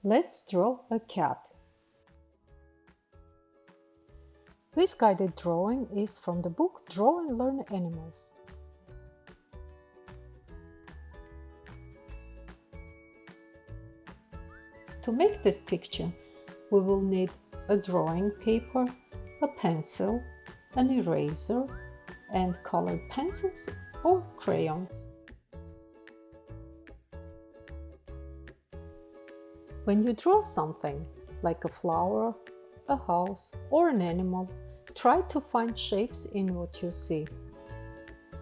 Let's draw a cat. This guided drawing is from the book Draw and Learn Animals. To make this picture, we will need a drawing paper, a pencil, an eraser, and colored pencils or crayons. When you draw something, like a flower, a house, or an animal, try to find shapes in what you see.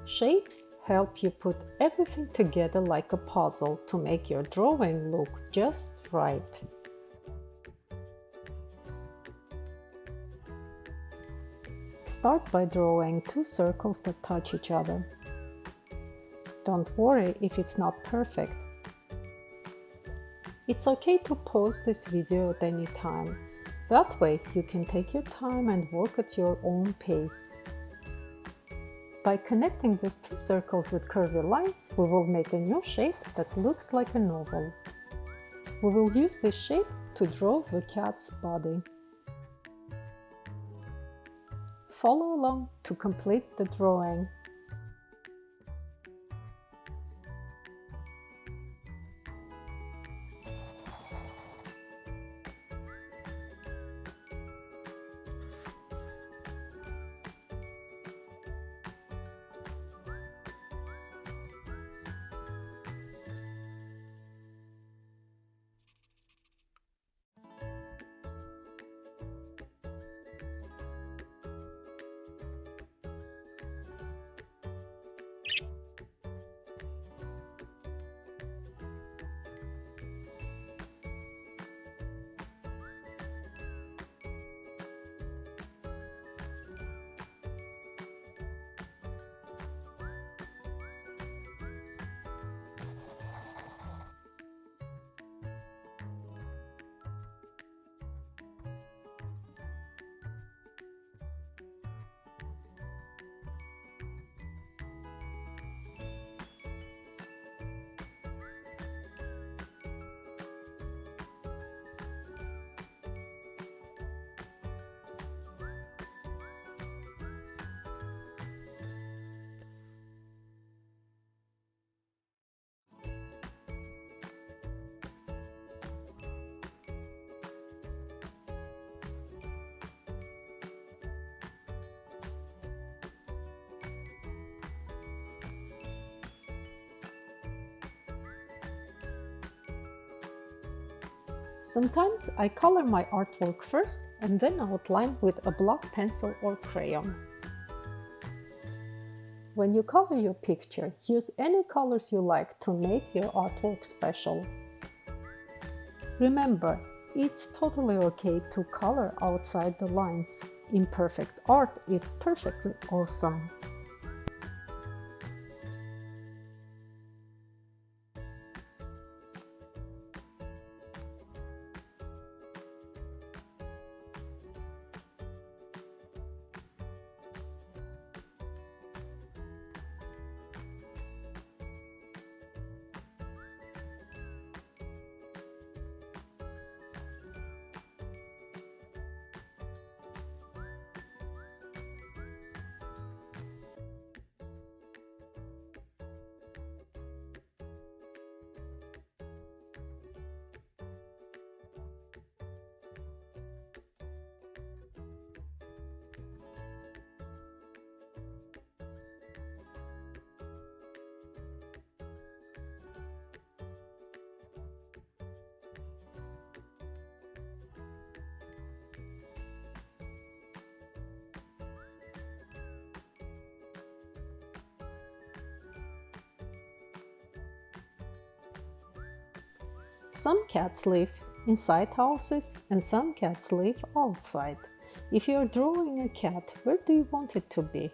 Shapes help you put everything together like a puzzle to make your drawing look just right. Start by drawing 2 circles that touch each other. Don't worry if it's not perfect. It's okay to pause this video at any time. That way you can take your time and work at your own pace. By connecting these 2 circles with curvy lines, we will make a new shape that looks like a novel. We will use this shape to draw the cat's body. Follow along to complete the drawing. Sometimes I color my artwork first and then outline with a block pencil or crayon. When you color your picture, use any colors you like to make your artwork special. Remember, it's totally okay to color outside the lines. Imperfect art is perfectly awesome. Some cats live inside houses and some cats live outside. If you're drawing a cat, where do you want it to be?